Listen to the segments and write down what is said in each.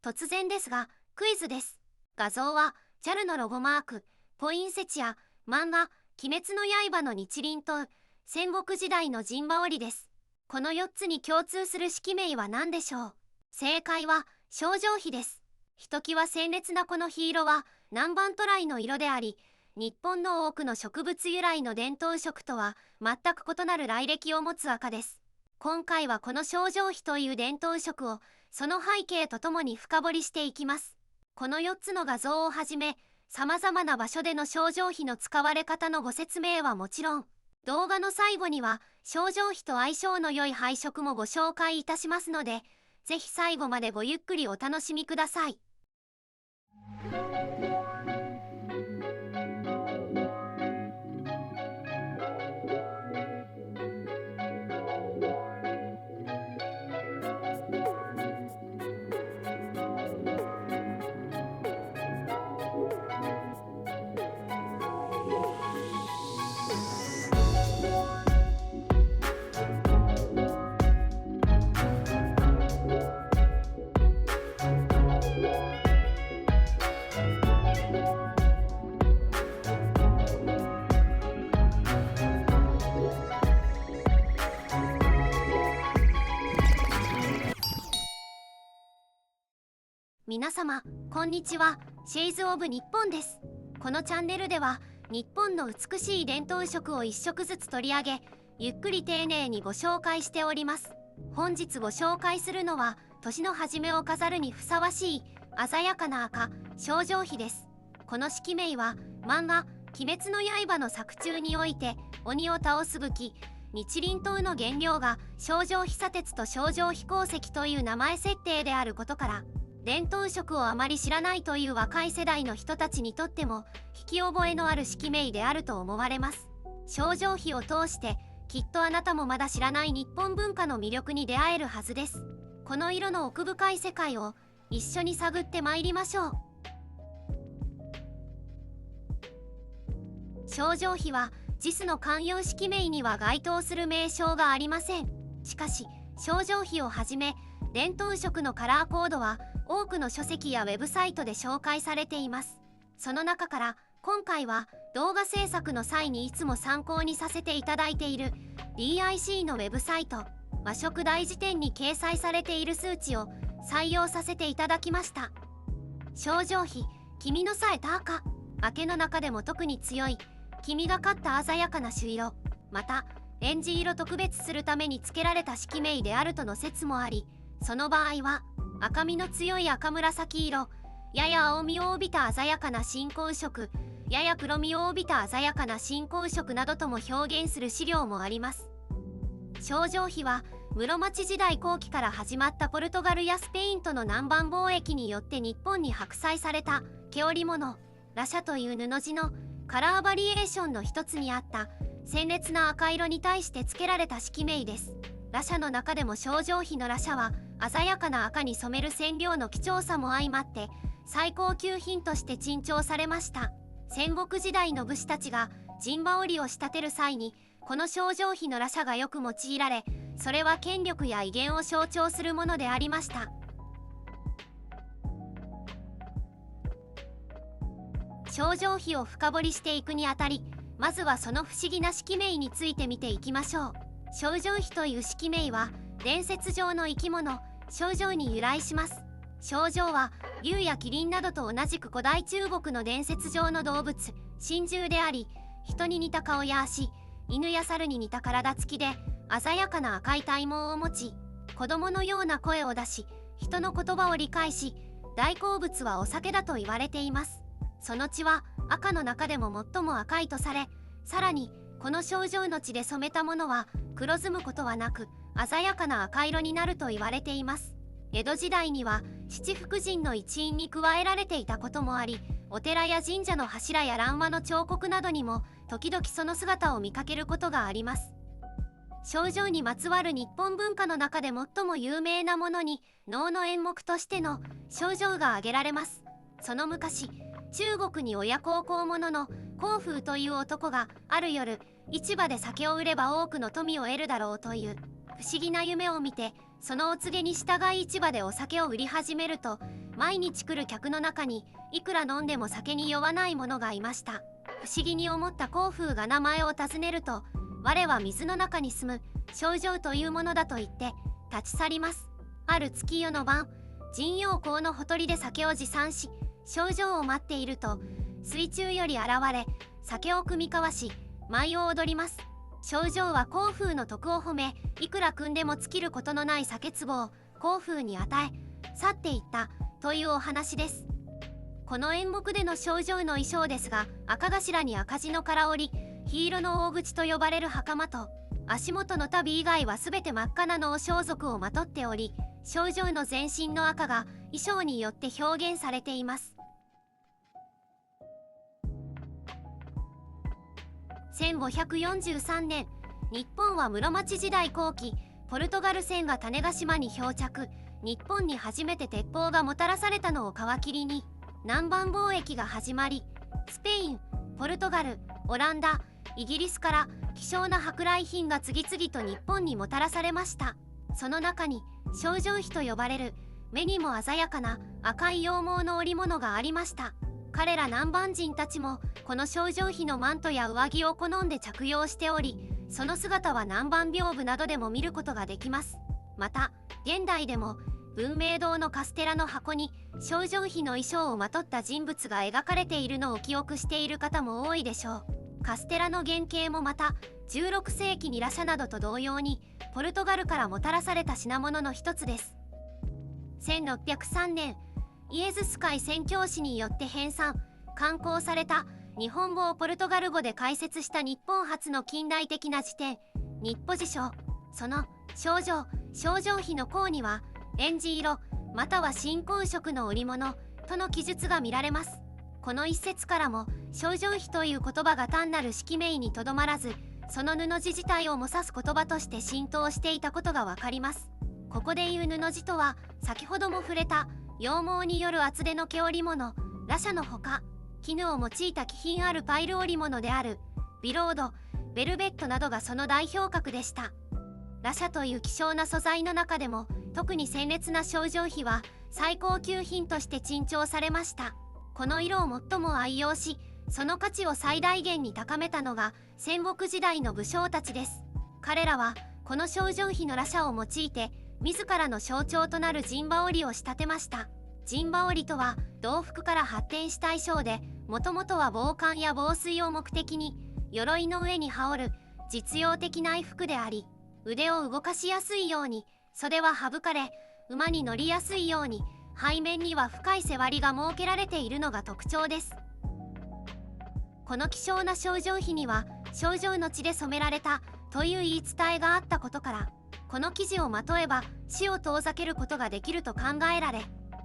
突然ですが、クイズです。画像は、JAL のロゴマーク、ポインセチア、漫画、鬼滅の刃の日輪刀、戦国時代の陣羽織です。この4つに共通する式名は何でしょう？正解は、章状碑です。ひときわ鮮烈なこの火色は、南蛮渡来の色であり、日本の多くの植物由来の伝統色とは全く異なる来歴を持つ赤です。今回はこの章状碑という伝統色をその背景とともに深掘りしていきます。この4つの画像をはじめ、様々な場所での章状碑の使われ方のご説明はもちろん、動画の最後には章状碑と相性の良い配色もご紹介いたしますので、ぜひ最後までごゆっくりお楽しみください。皆様、こんにちは。シェイズオブ日本です。このチャンネルでは、日本の美しい伝統色を一色ずつ取り上げ、ゆっくり丁寧にご紹介しております。本日ご紹介するのは、年の初めを飾るにふさわしい、鮮やかな赤、章状碑です。この式名は、漫画、鬼滅の刃の作中において、鬼を倒す武器、日輪刀の原料が、章状飛砂鉄と章状飛鉱石という名前設定であることから、伝統色をあまり知らないという若い世代の人たちにとっても聞き覚えのある式名であると思われます。章状碑を通してきっとあなたもまだ知らない日本文化の魅力に出会えるはずです。この色の奥深い世界を一緒に探ってまいりましょう。章状碑はJISの慣用式名には該当する名称がありません。しかし章状碑をはじめ伝統色のカラーコードは多くの書籍やウェブサイトで紹介されています。その中から今回は動画制作の際にいつも参考にさせていただいている DIC のウェブサイト和食大辞典に掲載されている数値を採用させていただきました。章状碑、黄みのさえた赤、明けの中でも特に強い黄みがかった鮮やかな朱色、またエンジ色と区別するために付けられた式名であるとの説もあり、その場合は赤みの強い赤紫色、やや青みを帯びた鮮やかな新紅色、やや黒みを帯びた鮮やかな新紅色などとも表現する資料もあります。章状碑は室町時代後期から始まったポルトガルやスペインとの南蛮貿易によって日本に舶載された毛織物、羅紗という布地のカラーバリエーションの一つにあった鮮烈な赤色に対して付けられた式名です。羅紗の中でも章状碑の羅紗は鮮やかな赤に染める染料の貴重さも相まって最高級品として珍重されました。戦国時代の武士たちが陣羽織を仕立てる際にこの章状碑の羅紗がよく用いられ、それは権力や威厳を象徴するものでありました。章状碑を深掘りしていくにあたり、まずはその不思議な式名について見ていきましょう。章状碑という式名は伝説上の生き物、章状に由来します。章状は竜や麒麟などと同じく古代中国の伝説上の動物、神獣であり、人に似た顔や足、犬や猿に似た体つきで鮮やかな赤い体毛を持ち、子供のような声を出し、人の言葉を理解し、大好物はお酒だと言われています。その血は赤の中でも最も赤いとされ、さらにこの章状の血で染めたものは黒ずむことはなく鮮やかな赤色になると言われています。江戸時代には七福神の一員に加えられていたこともあり、お寺や神社の柱や欄間の彫刻などにも時々その姿を見かけることがあります。章状にまつわる日本文化の中で最も有名なものに能の演目としての章状が挙げられます。その昔、中国に親孝行者の孔風という男がある夜、市場で酒を売れば多くの富を得るだろうという不思議な夢を見て、そのお告げに従い市場でお酒を売り始めると、毎日来る客の中にいくら飲んでも酒に酔わない者がいました。不思議に思った孔風が名前を尋ねると、我は水の中に住む症状というものだと言って立ち去ります。ある月夜の晩、神陽港のほとりで酒を持参し、症状を待っていると、水中より現れ酒を酌み交わし舞を踊ります。症状は孔風の徳を褒め、いくら汲んでも尽きることのない酒壺を孔風に与え去っていったというお話です。この演目での症状の衣装ですが、赤頭に赤地の唐織、緋色の大口と呼ばれる袴と、足元の足袋以外はすべて真っ赤な能装束をまとっており、症状の全身の赤が衣装によって表現されています。1543年、日本は室町時代後期、ポルトガル船が種子島に漂着。日本に初めて鉄砲がもたらされたのを皮切りに、南蛮貿易が始まり、スペイン、ポルトガル、オランダ、イギリスから希少な舶来品が次々と日本にもたらされました。その中に症状費と呼ばれる目にも鮮やかな赤い羊毛の織物がありました。彼ら南蛮人たちもこの症状費のマントや上着を好んで着用しており、その姿は南蛮屏風などでも見ることができます。また現代でも文明堂のカステラの箱に症状費の衣装をまとった人物が描かれているのを記憶している方も多いでしょう。カステラの原型もまた16世紀にラシャなどと同様にポルトガルからもたらされた品物の一つです。1603年、イエズス会宣教師によって編纂・刊行された日本語をポルトガル語で解説した日本初の近代的な辞典、日歩辞書。その症状費の項には、エンジ色または新紅色の織物との記述が見られます。この一節からも症状費という言葉が単なる式名にとどまらず、その布地自体をも指す言葉として浸透していたことがわかります。ここでいう布地とは、先ほども触れた羊毛による厚手の毛織物ラシャのほか、絹を用いた気品あるパイル織物であるビロード、ベルベットなどがその代表格でした。ラシャという希少な素材の中でも特に鮮烈な症状費は最高級品として珍重されました。この色を最も愛用し、その価値を最大限に高めたのが戦国時代の武将たちです。彼らはこの症状費のラシャを用いて自らの象徴となる陣羽織を仕立てました。陣羽織とは道服から発展した衣装で、もともとは防寒や防水を目的に鎧の上に羽織る実用的な衣服であり、腕を動かしやすいように袖は省かれ、馬に乗りやすいように背面には深い背割りが設けられているのが特徴です。この希少な症状費には症状の血で染められたという言い伝えがあったことから、この生地をまとえば死を遠ざけることができると考えられ、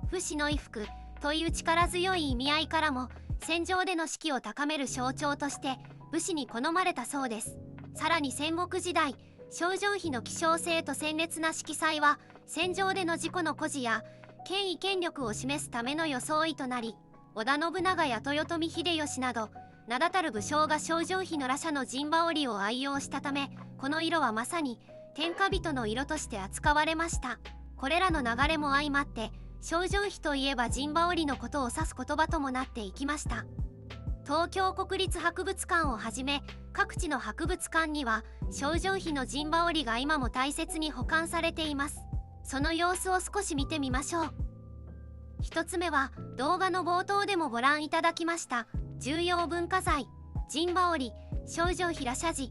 不死の衣服という力強い意味合いからも戦場での士気を高める象徴として武士に好まれたそうです。さらに戦国時代、症状費の希少性と鮮烈な色彩は戦場での自己の誇示や権威権力を示すための装いとなり、織田信長や豊臣秀吉など名だたる武将が症状費のラシャの陣羽織を愛用したため、この色はまさに天下人の色として扱われました。これらの流れも相まって症状費といえば陣羽織のことを指す言葉ともなっていきました。東京国立博物館をはじめ各地の博物館には症状費の陣羽織が今も大切に保管されています。その様子を少し見てみましょう。一つ目は動画の冒頭でもご覧いただきました重要文化財陣羽織症状費ラシャ地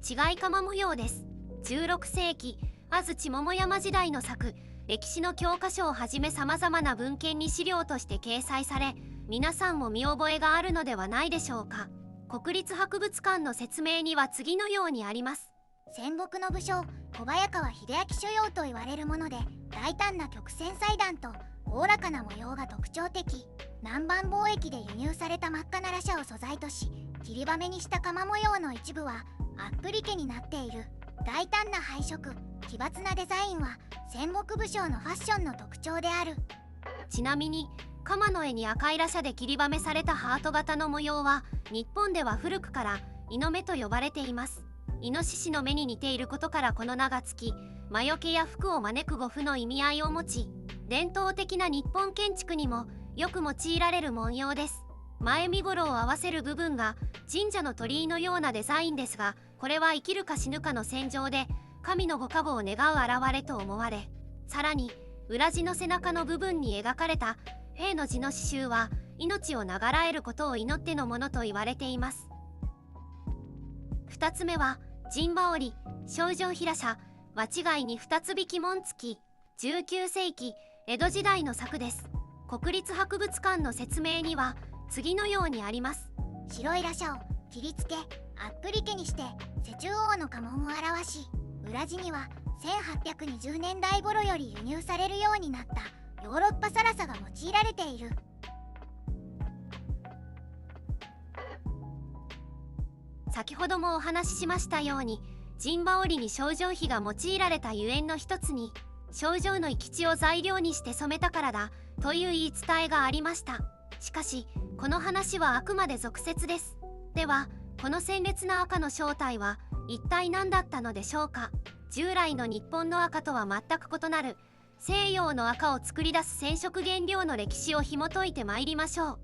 違い鎌模様です。16世紀安土桃山時代の作歴史の教科書をはじめさまざまな文献に資料として掲載され、皆さんも見覚えがあるのではないでしょうか。国立博物館の説明には次のようにあります。戦国の武将小早川秀明所用と言われるもので、大胆な曲線裁断とおおらかな模様が特徴的。南蛮貿易で輸入された真っ赤なラシャを素材とし、切りばめにした鎌模様の一部はアップリケになっている。大胆な配色、奇抜なデザインは戦国武将のファッションの特徴である。ちなみに鎌の絵に赤いラシャで切りばめされたハート型の模様は日本では古くから猪目と呼ばれています。イノシシの目に似ていることからこの名が付き、魔除けや福を招く護符の意味合いを持ち、伝統的な日本建築にもよく用いられる文様です。前身頃を合わせる部分が神社の鳥居のようなデザインですが、これは生きるか死ぬかの戦場で神のご加護を願う現れと思われ、さらに裏地の背中の部分に描かれた兵の字の刺繍は命を長らえることを祈ってのものと言われています。2つ目は陣羽織症状平社和違いに二つ引紋付き、19世紀江戸時代の作です。国立博物館の説明には次のようにあります。白い羅車を切り付けアップリ家にして世中王の家紋を表し、裏地には1820年代頃より輸入されるようになったヨーロッパサラサが用いられている。先ほどもお話ししましたように、陣羽織に症状比が用いられたゆえんの一つに、症状の生き地を材料にして染めたからだという言い伝えがありました。しかしこの話はあくまで俗説です。ではこの鮮烈な赤の正体は一体何だったのでしょうか。従来の日本の赤とは全く異なる西洋の赤を作り出す染色原料の歴史を紐解いてまいりましょう。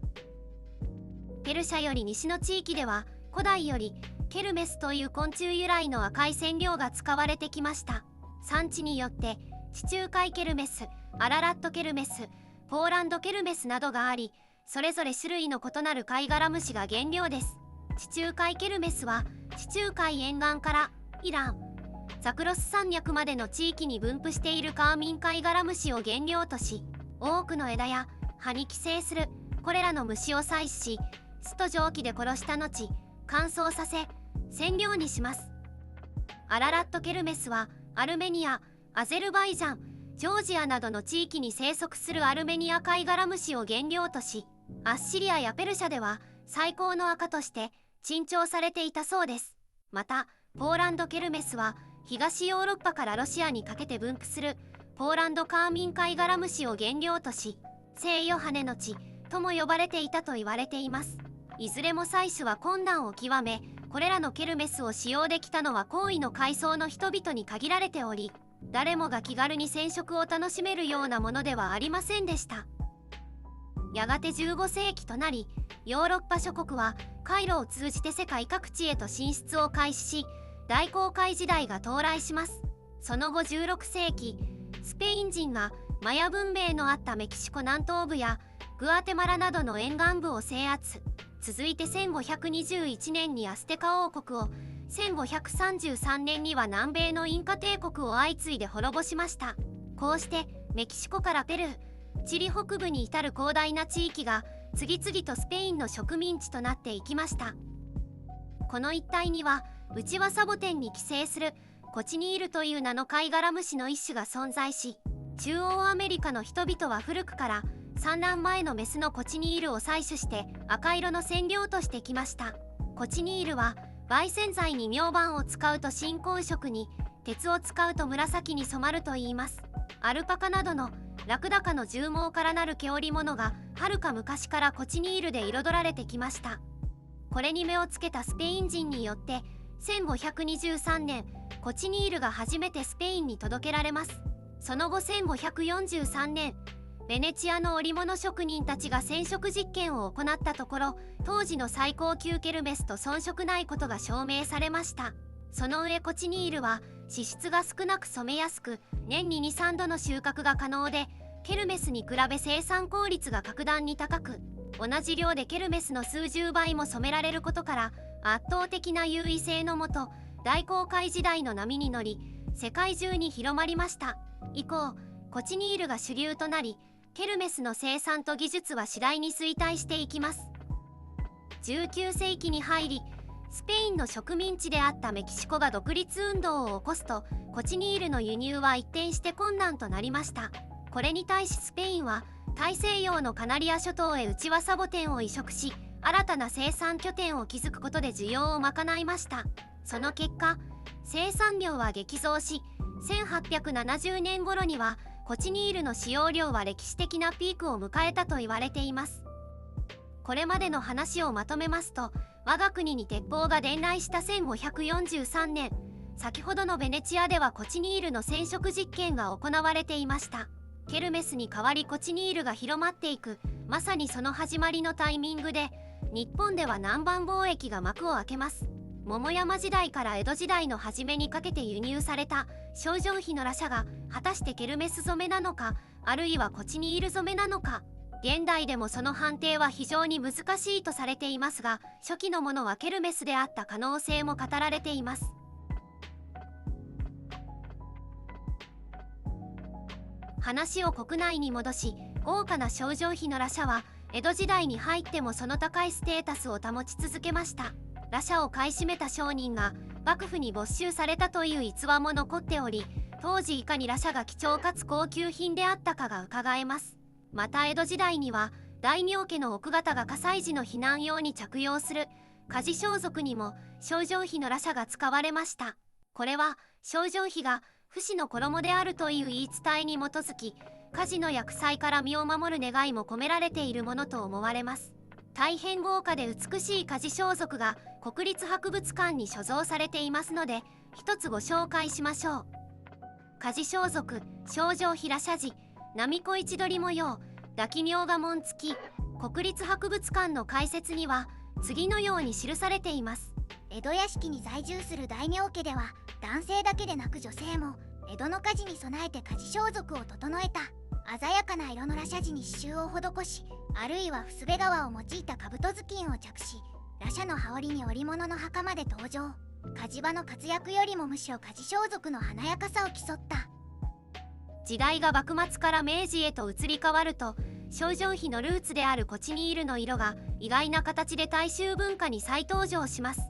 ペルシャより西の地域では古代よりケルメスという昆虫由来の赤い染料が使われてきました。産地によって地中海ケルメス、アララットケルメス、ポーランドケルメスなどがあり、それぞれ種類の異なる貝殻虫が原料です。地中海ケルメスは地中海沿岸からイラン、ザクロス山脈までの地域に分布しているカーミン貝殻虫を原料とし、多くの枝や葉に寄生するこれらの虫を採取し、酢と蒸気で殺した後乾燥させ染料にします。アララットケルメスはアルメニア、アゼルバイジャン、ジョージアなどの地域に生息するアルメニア貝殻虫を原料とし、アッシリアやペルシャでは最高の赤として珍重されていたそうです。またポーランドケルメスは東ヨーロッパからロシアにかけて分布するポーランドカーミン貝殻虫を原料とし、聖ヨハネの地とも呼ばれていたと言われています。いずれも採取は困難を極め、これらのケルメスを使用できたのは高位の階層の人々に限られており、誰もが気軽に染色を楽しめるようなものではありませんでした。やがて15世紀となり、ヨーロッパ諸国は海路を通じて世界各地へと進出を開始し、大航海時代が到来します。その後16世紀、スペイン人がマヤ文明のあったメキシコ南東部やグアテマラなどの沿岸部を制圧。続いて1521年にアステカ王国を、1533年には南米のインカ帝国を相次いで滅ぼしました。こうしてメキシコからペルー、チリ北部に至る広大な地域が次々とスペインの植民地となっていきました。この一帯にはウチワサボテンに寄生するコチニールという名の貝殻虫の一種が存在し、中央アメリカの人々は古くから産卵前のメスのコチニールを採取して赤色の染料としてきました。コチニールは媒染剤に明板を使うと新婚色に、鉄を使うと紫に染まるといいます。アルパカなどのラクダ科の絨毛からなる毛織物がはるか昔からコチニールで彩られてきました。これに目をつけたスペイン人によって1523年、コチニールが初めてスペインに届けられます。その後1543年、ベネチアの織物職人たちが染色実験を行ったところ、当時の最高級ケルメスと遜色ないことが証明されました。その上コチニールは脂質が少なく染めやすく、年に 2,3 度の収穫が可能で、ケルメスに比べ生産効率が格段に高く、同じ量でケルメスの数十倍も染められることから圧倒的な優位性のもと、大航海時代の波に乗り世界中に広まりました。以降コチニールが主流となり、ケルメスの生産と技術は次第に衰退していきます。19世紀に入り、スペインの植民地であったメキシコが独立運動を起こすと、コチニールの輸入は一転して困難となりました。これに対しスペインは大西洋のカナリア諸島へウチワサボテンを移植し、新たな生産拠点を築くことで需要を賄いました。その結果、生産量は激増し、1870年頃にはコチニールの使用量は歴史的なピークを迎えたと言われています。これまでの話をまとめますと、我が国に鉄砲が伝来した1543年、先ほどのベネチアではコチニールの染色実験が行われていました。ケルメスに代わりコチニールが広まっていく、まさにその始まりのタイミングで、日本では南蛮貿易が幕を開けます。桃山時代から江戸時代の初めにかけて輸入された象状皮の羅車が果たしてケルメス染めなのか、あるいはコチニール染めなのか、現代でもその判定は非常に難しいとされていますが、初期のものはケルメスであった可能性も語られています。話を国内に戻し、豪華な象状皮の羅車は江戸時代に入ってもその高いステータスを保ち続けました。羅車を買い占めた商人が幕府に没収されたという逸話も残っており、当時いかに羅車が貴重かつ高級品であったかが伺えます。また江戸時代には大名家の奥方が火災時の避難用に着用する火事装束にも象状皮の羅車が使われました。これは象状皮が不死の衣であるという言い伝えに基づき、火事の厄災から身を守る願いも込められているものと思われます。大変豪華で美しい火事装束が国立博物館に所蔵されていますので、一つご紹介しましょう。火事装束象状皮羅車地並子一取り模様抱き名画紋付き。国立博物館の解説には次のように記されています。江戸屋敷に在住する大名家では男性だけでなく女性も江戸の火事に備えて火事装束を整えた鮮やかな色の羅車地に刺繍を施し、あるいはふすべ革を用いた兜頭巾を着し、羅車の羽織に織物の袴で登場。火事場の活躍よりもむしろ火事装束の華やかさを競った。時代が幕末から明治へと移り変わると、象状皮のルーツであるコチニールの色が意外な形で大衆文化に再登場します。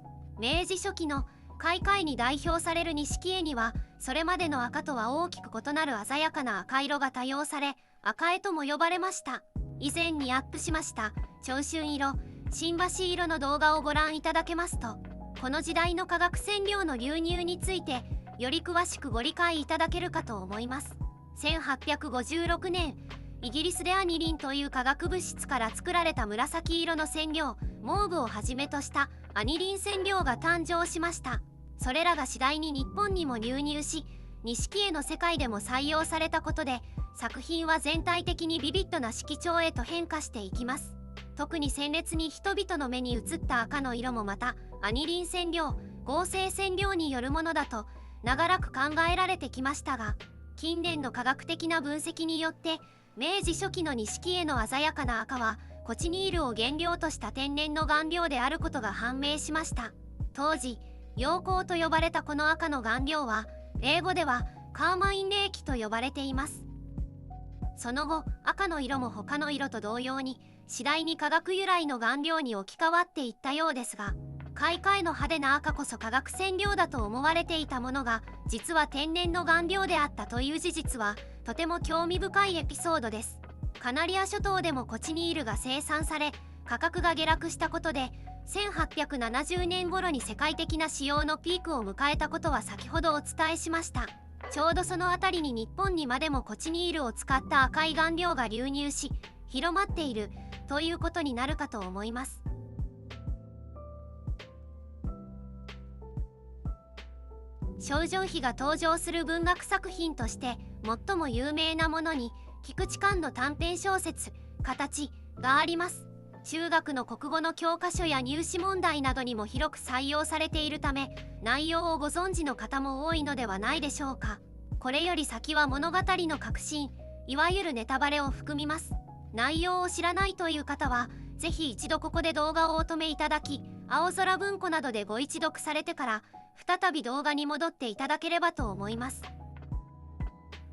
明治初期の開会に代表される錦絵には、それまでの赤とは大きく異なる鮮やかな赤色が多用され、赤絵とも呼ばれました。以前にアップしました長春色、新橋色の動画をご覧いただけますと、この時代の化学染料の流入についてより詳しくご理解いただけるかと思います。1856年、イギリスでアニリンという化学物質から作られた紫色の染料モーブをはじめとしたアニリン染料が誕生しました。それらが次第に日本にも流入し、錦絵の世界でも採用されたことで、作品は全体的にビビッドな色調へと変化していきます。特に鮮烈に人々の目に映った赤の色もまたアニリン染料、合成染料によるものだと長らく考えられてきましたが、近年の科学的な分析によって明治初期の錦絵の鮮やかな赤はコチニールを原料とした天然の顔料であることが判明しました。当時陽光と呼ばれたこの赤の顔料は英語ではカーマイン冷気と呼ばれています。その後赤の色も他の色と同様に次第に化学由来の顔料に置き換わっていったようですが、開会の派手な赤こそ化学染料だと思われていたものが実は天然の顔料であったという事実はとても興味深いエピソードです。カナリア諸島でもコチニールが生産され価格が下落したことで1870年頃に世界的な使用のピークを迎えたことは先ほどお伝えしました。ちょうどそのあたりに日本にまでもコチニールを使った赤い顔料が流入し広まっているということになるかと思います。象状皮が登場する文学作品として最も有名なものに菊池寛の短編小説「形」があります。中学の国語の教科書や入試問題などにも広く採用されているため、内容をご存知の方も多いのではないでしょうか。これより先は物語の核心、いわゆるネタバレを含みます。内容を知らないという方はぜひ一度ここで動画をお止めいただき、青空文庫などでご一読されてから再び動画に戻っていただければと思います。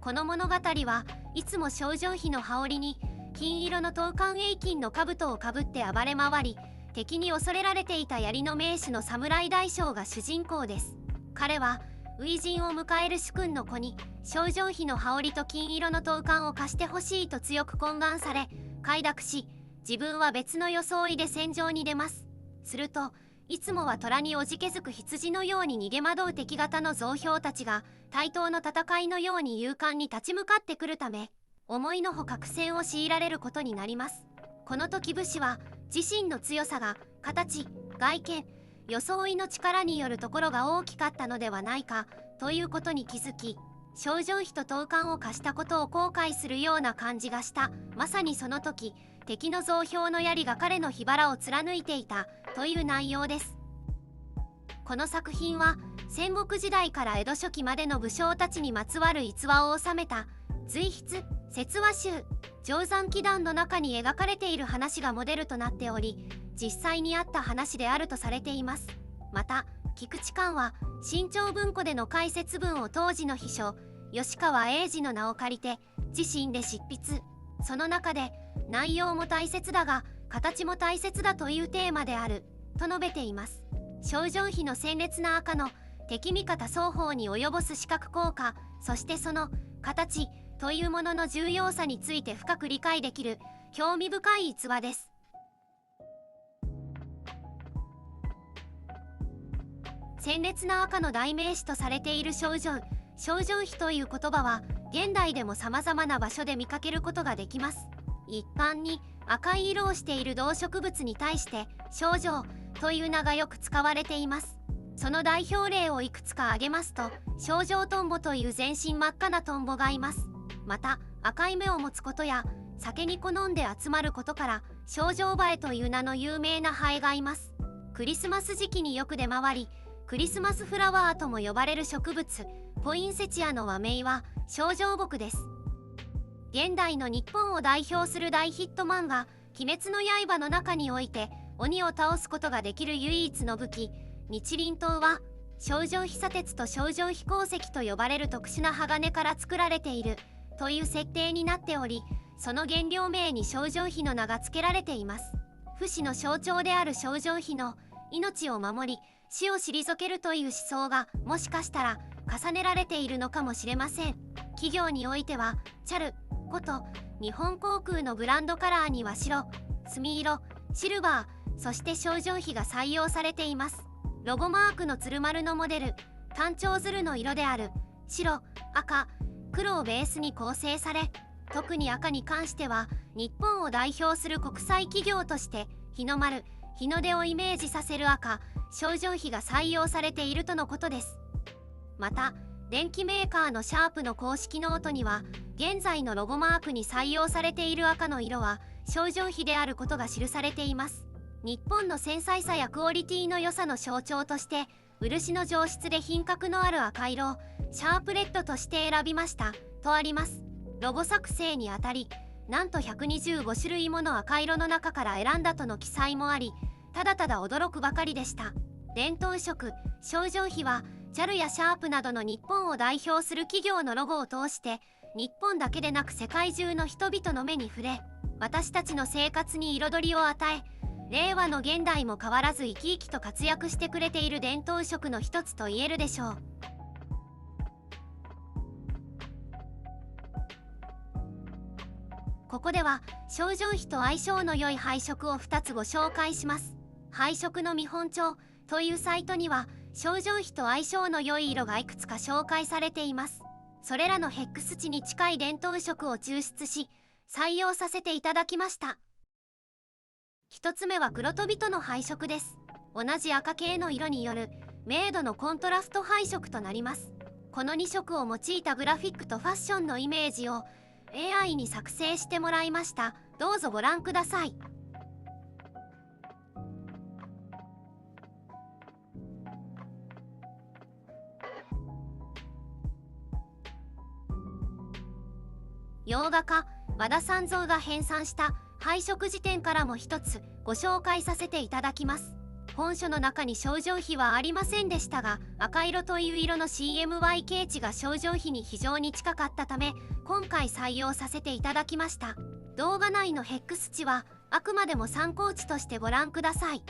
この物語はいつも象状皮の羽織に金色の刀冠永金の兜をかぶって暴れ回り、敵に恐れられていた槍の名手の侍大将が主人公です。彼は初陣を迎える主君の子に象状皮の羽織と金色の刀冠を貸してほしいと強く懇願され、快諾し自分は別の装いで戦場に出ます。するといつもは虎におじけづく羊のように逃げ惑う敵方の増兵たちが対等の戦いのように勇敢に立ち向かってくるため、思いのほか苦戦を強いられることになります。この時武士は自身の強さが形外見装いの力によるところが大きかったのではないかということに気づき、症状費と等間を貸したことを後悔するような感じがした。まさにその時、敵の増票の槍が彼の火腹を貫いていたという内容です。この作品は戦国時代から江戸初期までの武将たちにまつわる逸話を収めた随筆説話集定山奇談の中に描かれている話がモデルとなっており、実際にあった話であるとされています。また菊池寛は新潮文庫での解説文を当時の秘書吉川英治の名を借りて自身で執筆。その中で内容も大切だが形も大切だというテーマであると述べています。症状費の鮮烈な赤の敵味方双方に及ぼす視覚効果、そしてその形というものの重要さについて深く理解できる興味深い逸話です。鮮烈な赤の代名詞とされている症状費という言葉は現代でも様々な場所で見かけることができます。一般に赤い色をしている動植物に対して症状という名がよく使われています。その代表例をいくつか挙げますと、症状トンボという全身真っ赤なトンボがいます。また赤い目を持つことや酒に好んで集まることから症状バエという名の有名なハエがいます。クリスマス時期によく出回り、クリスマスフラワーとも呼ばれる植物ポインセチアの和名は症状木です。現代の日本を代表する大ヒット漫画「鬼滅の刃」の中において鬼を倒すことができる唯一の武器日輪刀は症状被砂鉄と症状被鉱石と呼ばれる特殊な鋼から作られているという設定になっており、その原料名に症状費の名が付けられています。不死の象徴である症状費の命を守り死を退けるという思想がもしかしたら重ねられているのかもしれません。企業においてはチャルこと日本航空のブランドカラーには白、墨色、シルバー、そして症状費が採用されています。ロゴマークの鶴丸のモデル単調鶴の色である白、赤、黒をベースに構成され、特に赤に関しては日本を代表する国際企業として日の丸、日の出をイメージさせる赤、症状費が採用されているとのことです。また電機メーカーのシャープの公式ノートには現在のロゴマークに採用されている赤の色は症状費であることが記されています。日本の繊細さやクオリティの良さの象徴として漆の上質で品格のある赤色をシャープレッドとして選びましたとあります。ロゴ作成にあたりなんと125種類もの赤色の中から選んだとの記載もあり、ただただ驚くばかりでした。伝統色症状費は JAL やシャープなどの日本を代表する企業のロゴを通して日本だけでなく世界中の人々の目に触れ、私たちの生活に彩りを与え、令和の現代も変わらず生き生きと活躍してくれている伝統色の一つと言えるでしょう。ここでは症状費と相性の良い配色を2つご紹介します。配色の見本帳というサイトには症状費と相性の良い色がいくつか紹介されています。それらのヘックス値に近い伝統色を抽出し採用させていただきました。1つ目は黒飛びとの配色です。同じ赤系の色による明度のコントラスト配色となります。この2色を用いたグラフィックとファッションのイメージを AI に作成してもらいました。どうぞご覧ください。洋画家和田三蔵が編纂した配色辞典からも一つご紹介させていただきます。本書の中に症状費はありませんでしたが、赤色という色の CMYK 値が症状費に非常に近かったため今回採用させていただきました。動画内のヘックス値はあくまでも参考値としてご覧ください。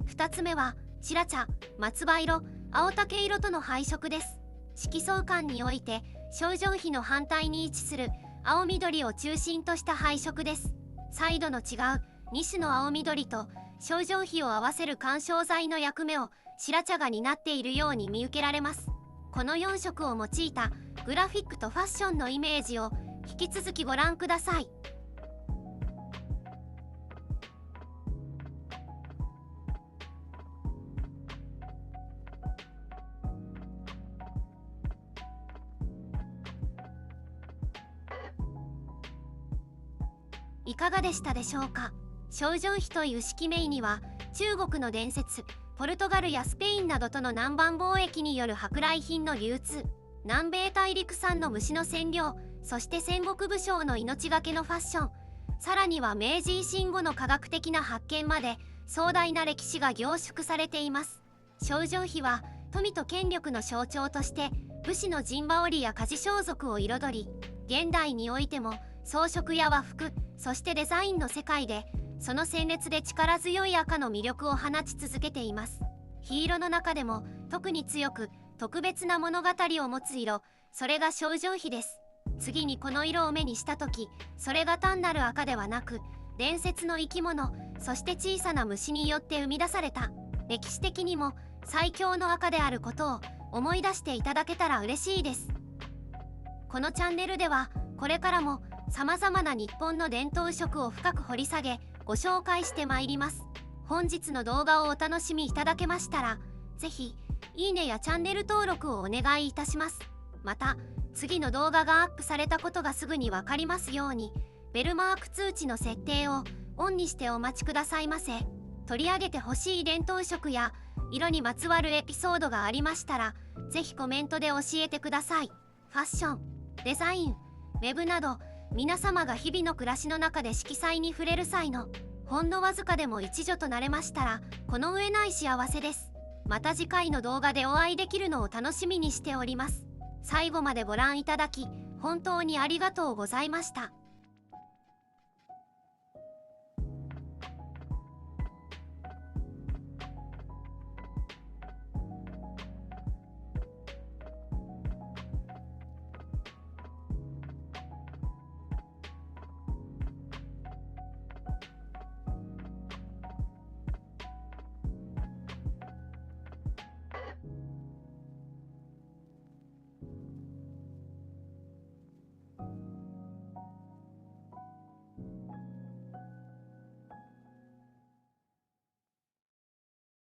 2つ目は白茶、松葉色、青竹色との配色です。色相関において症状費の反対に位置する青緑を中心とした配色です。彩度の違う2種の青緑と症状費を合わせる緩衝材の役目を白茶が担っているように見受けられます。この4色を用いたグラフィックとファッションのイメージを引き続きご覧ください。いかがでしたでしょうか。正常妃という式名には中国の伝説、ポルトガルやスペインなどとの南蛮貿易による舶来品の流通、南米大陸産の虫の染料、そして戦国武将の命がけのファッション、さらには明治維新後の科学的な発見まで壮大な歴史が凝縮されています。正常妃は富と権力の象徴として武士の陣羽織や家事装束を彩り、現代においても装飾や和服、そしてデザインの世界でその鮮烈で力強い赤の魅力を放ち続けています。緋色の中でも特に強く特別な物語を持つ色、それが正常妃です。次にこの色を目にした時、それが単なる赤ではなく伝説の生き物、そして小さな虫によって生み出された歴史的にも最強の赤であることを思い出していただけたら嬉しいです。このチャンネルではこれからもさまざまな日本の伝統色を深く掘り下げご紹介してまいります。本日の動画をお楽しみいただけましたら、ぜひいいねやチャンネル登録をお願いいたします。また次の動画がアップされたことがすぐにわかりますように、ベルマーク通知の設定をオンにしてお待ちくださいませ。取り上げてほしい伝統色や色にまつわるエピソードがありましたら、ぜひコメントで教えてください。ファッション、デザイン、ウェブなど皆様が日々の暮らしの中で色彩に触れる際のほんのわずかでも一助となれましたら、この上ない幸せです。また次回の動画でお会いできるのを楽しみにしております。最後までご覧いただき本当にありがとうございました。